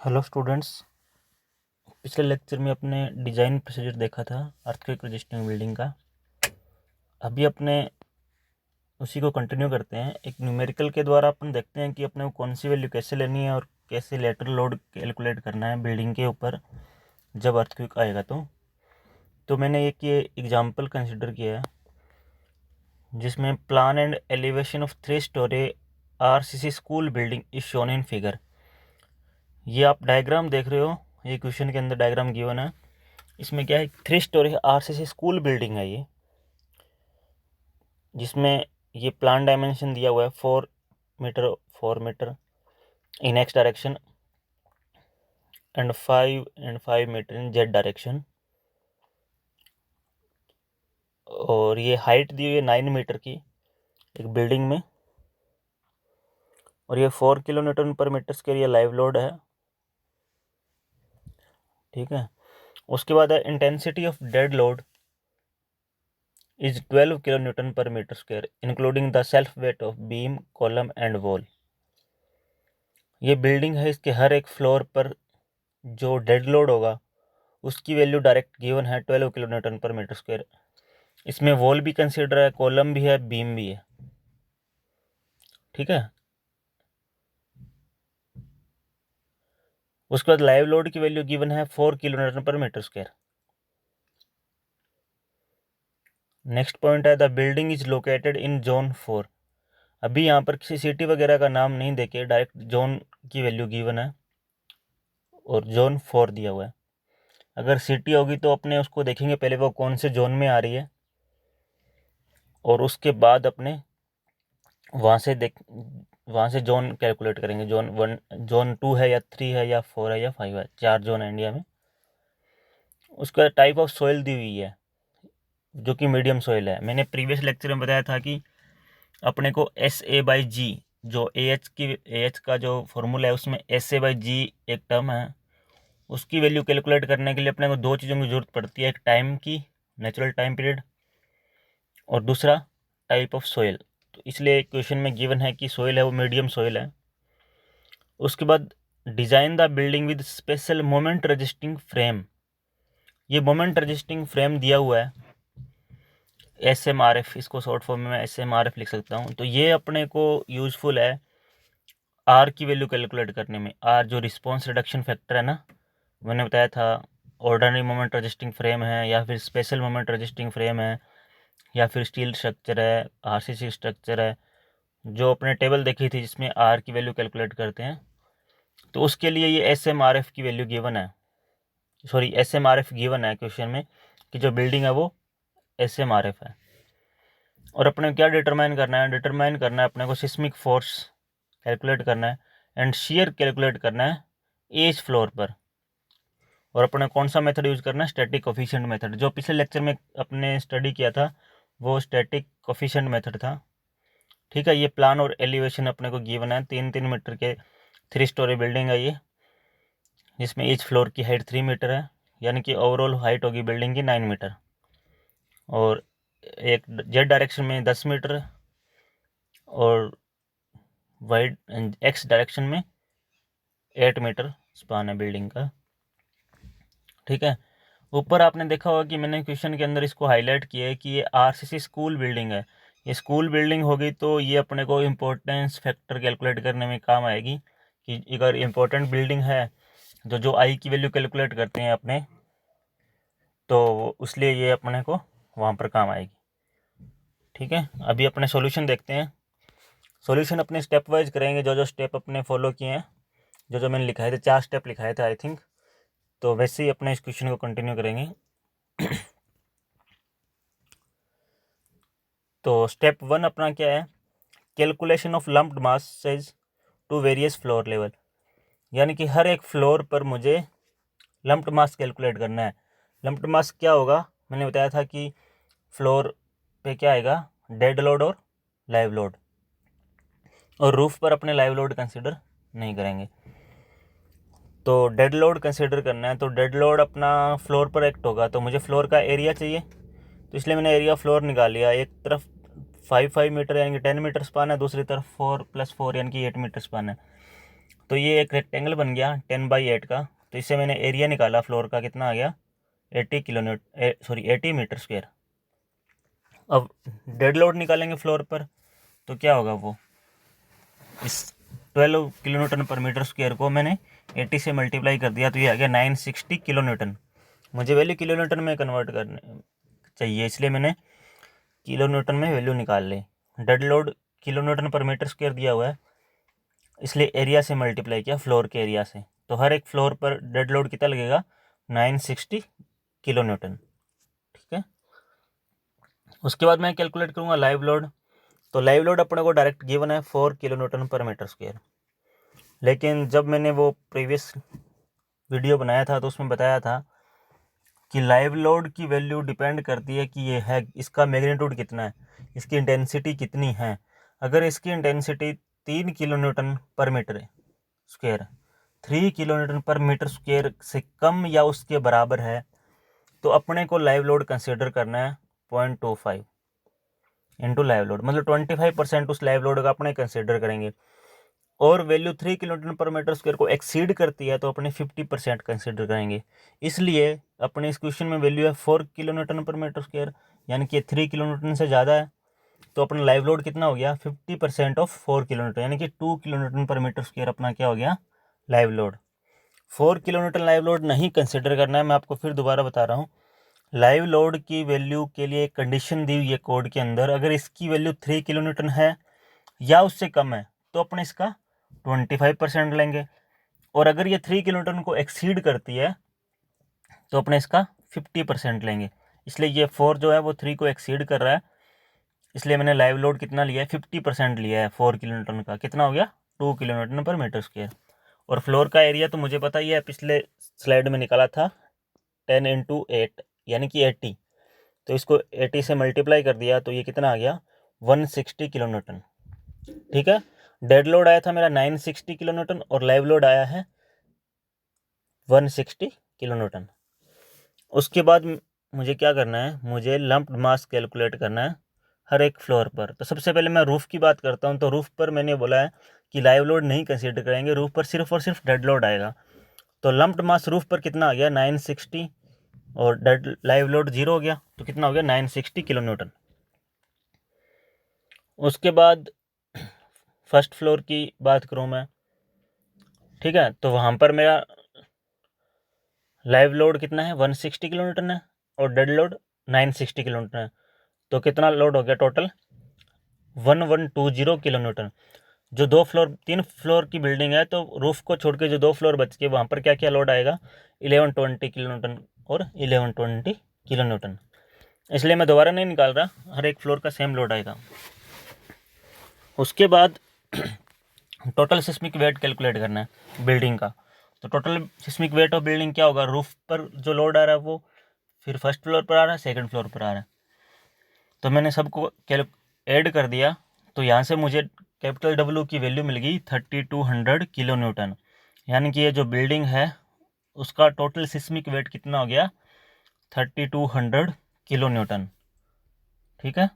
Hello students. पिछले lecture में अपने डिज़ाइन प्रोसीजर देखा था अर्थक्वेक रेजिस्टिंग बिल्डिंग का। अभी अपने उसी को कंटिन्यू करते हैं। एक न्यूमेरिकल के द्वारा अपन देखते हैं कि अपने को कौन सी वैल्यू कैसे लेनी है और कैसे लेटरल लोड कैलकुलेट करना है बिल्डिंग के ऊपर जब अर्थक्वेक आएगा। तो मैंने एक ये एग्जांपल कंसिडर किया है जिसमें plan and elevation of 3 story RCC school building is shown in figure. ये आप डायग्राम देख रहे हो, ये क्वेश्चन के अंदर डायग्राम गिवन है। इसमें क्या है, 3 स्टोरी आरसीसी स्कूल बिल्डिंग है ये, जिसमें ये प्लान डायमेंशन दिया हुआ है 4 metre in X direction and 5 metre in Z direction, और ये हाइट दी हुई है 9 मीटर की एक बिल्डिंग में, और ये 4 kilo newton per metre square ये लाइव लोड है। ठीक है, उसके बाद है intensity of dead load is 12 kilo newton per metre square including the self weight of beam column and wall. ये बिल्डिंग है, इसके हर एक फ्लोर पर जो डेड लोड होगा उसकी वैल्यू डायरेक्ट गिवन है 12 kilo newton per metre square. इसमें वॉल भी कंसीडर है, कॉलम भी है, बीम भी है। ठीक है, उसके बाद लाइव लोड की वैल्यू गिवन है 4 kilo newton per metre square. Next point है the building is located in zone 4। अभी यहाँ पर किसी सिटी वगैरह का नाम नहीं देके डायरेक्ट जोन की वैल्यू गिवन है और जोन 4 दिया हुआ है। अगर सिटी होगी तो अपने उसको देखेंगे पहले वो कौन से जोन में आ रही है, और उसके बाद अपने वहाँ से जोन कैलकुलेट करेंगे। जोन 1, जोन 2 है या 3 है या 4 है या 5 है, 4 जोन है इंडिया में। उसका टाइप ऑफ सोइल दी हुई है जो कि मीडियम सोइल है। मैंने प्रीवियस लेक्चर में बताया था कि अपने को SA/G, जो AH का जो फॉर्मूला है उसमें SA/G एक टर्म है, उसकी वैल्यू कैलकुलेट करने के लिए अपने को 2 चीज़ों की ज़रूरत पड़ती है। एक टाइम की, नेचुरल टाइम पीरियड, और दूसरा टाइप ऑफ सोइल। तो इसलिए क्वेश्चन में गिवन है कि सोइल है वो मीडियम सोइल है। उसके बाद design the building with special moment resisting frame. ये मोमेंट रजिस्टिंग फ्रेम दिया हुआ है SMRF, इसको शॉर्ट फॉर्म में मैं SMRF लिख सकता हूँ। तो ये अपने को यूज़फुल है आर की वैल्यू कैलकुलेट करने में। आर जो रिस्पॉन्स रिडक्शन फैक्टर है ना, मैंने बताया था ऑर्डिनरी मोमेंट रजिस्टिंग फ्रेम है या फिर स्पेशल मोमेंट रजिस्टिंग फ्रेम है या फिर स्टील स्ट्रक्चर है, RCC स्ट्रक्चर है, जो अपने टेबल देखी थी जिसमें आर की वैल्यू कैलकुलेट करते हैं। तो उसके लिए ये SMRF की वैल्यू गिवन है, सॉरी SMRF गिवन है क्वेश्चन में कि जो बिल्डिंग है वो SMRF है। और अपने क्या डिटरमाइन करना है, अपने को सिस्मिक फोर्स कैलकुलेट करना है एंड शियर कैलकुलेट करना है ईच फ्लोर पर। और अपने कौन सा मेथड यूज़ करना है, स्टैटिक कोफिशिएंट मेथड। जो पिछले लेक्चर में अपने स्टडी किया था वो स्टैटिक कोफिशिएंट मेथड था। ठीक है, ये प्लान और एलिवेशन अपने को गिवन है। 3-3 मीटर के 3 स्टोरी बिल्डिंग है ये, जिसमें ईच फ्लोर की हाइट 3 मीटर है, यानी कि ओवरऑल हाइट होगी बिल्डिंग की 9 मीटर, और एक जेड डायरेक्शन में 10 मीटर, और वाइड एक्स डायरेक्शन में 8 मीटर स्पान है बिल्डिंग का। ठीक है, ऊपर आपने देखा होगा कि मैंने क्वेश्चन के अंदर इसको हाईलाइट किया है कि ये RCC स्कूल बिल्डिंग है। ये स्कूल बिल्डिंग होगी तो ये अपने को इम्पोर्टेंस फैक्टर कैलकुलेट करने में काम आएगी कि अगर इम्पोर्टेंट बिल्डिंग है जो आई की वैल्यू कैलकुलेट करते हैं अपने, तो इसलिए ये अपने को वहाँ पर काम आएगी। ठीक है, अभी अपने सॉल्यूशन देखते हैं। सॉल्यूशन अपने स्टेप वाइज करेंगे, जो जो स्टेप अपने फॉलो किए हैं, जो मैंने लिखाए थे, 4 स्टेप लिखाए थे आई थिंक, तो वैसे ही अपने इस क्वेश्चन को कंटिन्यू करेंगे। तो स्टेप 1 अपना क्या है, calculation of lumped mass size to various floor level, यानी कि हर एक फ्लोर पर मुझे लम्प्ड मास कैलकुलेट करना है। लम्प्ड मास क्या होगा, मैंने बताया था कि फ्लोर पे क्या आएगा, डेड लोड और लाइव लोड, और रूफ पर अपने लाइव लोड कंसिडर नहीं करेंगे। तो डेड लोड कंसिडर करना है, तो डेड लोड अपना फ्लोर पर एक्ट होगा, तो मुझे फ्लोर का एरिया चाहिए, तो इसलिए मैंने एरिया फ्लोर निकाल लिया। एक तरफ 5 मीटर यानी कि 10 मीटर स्पान है, दूसरी तरफ 4 + 4 यानी कि 8 मीटर स्पान है। तो ये एक रेक्टेंगल बन गया 10/8 का। तो इससे मैंने एरिया निकाला फ्लोर का, कितना आ गया 80 मीटर स्क्वायर। अब डेड लोड निकालेंगे फ्लोर पर, तो क्या होगा वो, इस 12 किलोन्यूटन पर मीटर स्क्वायर को मैंने 80 से मल्टीप्लाई कर दिया, तो ये आ गया 960 किलोन्यूटन। मुझे वैल्यू किलोन्यूटन में कन्वर्ट करने चाहिए, इसलिए मैंने किलोन्यूटन में वैल्यू निकाल ली। डेड लोड किलोन्यूटन पर मीटर स्क्वायर दिया हुआ है, इसलिए एरिया से मल्टीप्लाई किया फ्लोर के एरिया से। तो हर एक फ्लोर पर डेड लोड कितना लगेगा, 960 किलोन्यूटन। ठीक है, उसके बाद मैं कैलकुलेट करूँगा लाइव लोड। तो लाइव लोड अपने को डायरेक्ट गिवन है 4 किलोन्यूटन पर मीटर स्क्वायर। लेकिन जब मैंने वो प्रीवियस वीडियो बनाया था तो उसमें बताया था कि लाइव लोड की वैल्यू डिपेंड करती है कि ये है, इसका मैग्नीट्यूड कितना है, इसकी इंटेंसिटी कितनी है। अगर इसकी इंटेंसिटी 3 किलोन्यूटन पर मीटर स्क्वायर, 3 किलोन्यूटन पर मीटर स्क्वायर से कम या उसके बराबर है, तो अपने को लाइव लोड कंसिडर करना है 0.25 इंटू लाइव लोड, मतलब 25% उस लाइव लोड का अपने कंसिडर करेंगे। और वैल्यू 3 किलोन्यूटन पर मीटर स्क्वायर को एक्सीड करती है तो अपने 50% कंसिडर करेंगे। इसलिए अपने इस क्वेश्चन में वैल्यू है 4 किलोन्यूटन पर मीटर स्क्वायर, यानी कि 3 किलोन्यूटन से ज़्यादा है। तो अपना लाइव लोड कितना हो गया, 50% ऑफ 4 किलोन्यूटन, यानी कि 2 किलोन्यूटन पर मीटर स्क्वायर अपना क्या हो गया, live load. 4 kilonewton live load नहीं कंसिडर करना है। मैं आपको फिर दोबारा बता रहा हूँ, लाइव लोड की वैल्यू के लिए एक कंडीशन दी हुई है कोड के अंदर, अगर इसकी वैल्यू 3 किलोन्यूटन है या उससे कम है तो अपने इसका 25% लेंगे, और अगर ये 3 किलोन्यूटन को एक्सीड करती है तो अपने इसका 50% लेंगे। इसलिए ये 4 जो है वो 3 को एक्सीड कर रहा है, इसलिए मैंने लाइव लोड कितना लिया है, 50% लिया है 4 किलोन्यूटन का, कितना हो गया 2 किलोन्यूटन पर मीटर स्क्वायर। और फ्लोर का एरिया तो मुझे पता ही है, पिछले स्लाइड में निकाला था 10 इंटू 8 यानी कि 80। तो इसको 80 से मल्टीप्लाई कर दिया तो ये कितना आ गया 160 किलोन्यूटन। ठीक है, डेड लोड आया था मेरा 960 किलोन्यूटन और लाइव लोड आया है 160 किलोन्यूटन। उसके बाद मुझे क्या करना है, मुझे लंप्ड मास कैलकुलेट करना है हर एक फ्लोर पर। तो सबसे पहले मैं रूफ़ की बात करता हूँ। तो रूफ़ पर मैंने बोला है कि लाइव लोड नहीं कंसीडर करेंगे, रूफ़ पर सिर्फ और सिर्फ डेड लोड आएगा। तो लंप्ड मास रूफ़ पर कितना आ गया 960, और डेड लाइव लोड 0 हो गया, तो कितना हो गया 960 किलोन्यूटन। उसके बाद फर्स्ट फ्लोर की बात करूँ मैं, ठीक है, तो वहाँ पर मेरा लाइव लोड कितना है 160 किलोन्यूटन है और डेड लोड 960 किलोन्यूटन है। तो कितना लोड हो गया टोटल 1120 किलोन्यूटन। जो 3 फ्लोर की बिल्डिंग है, तो रूफ को छोड़ के जो 2 फ्लोर बच के वहाँ पर क्या क्या लोड आएगा 1120 किलोन्यूटन और 1120 किलोन्यूटन। इसलिए मैं दोबारा नहीं निकाल रहा, हर एक फ्लोर का सेम लोड आएगा। उसके बाद टोटल सिस्मिक वेट कैलकुलेट करना है बिल्डिंग का। तो total seismic weight of building क्या होगा, रूफ पर जो लोड आ रहा है वो फिर फर्स्ट फ्लोर पर आ रहा है, सेकंड फ्लोर पर आ रहा है। तो मैंने सबको ऐड कर दिया, तो यहाँ से मुझे कैपिटल डब्ल्यू की वैल्यू मिल गई 3200 किलो न्यूटन। यानी कि ये जो बिल्डिंग है उसका टोटल सिस्मिक वेट कितना हो गया 3200 किलो न्यूटन। ठीक है,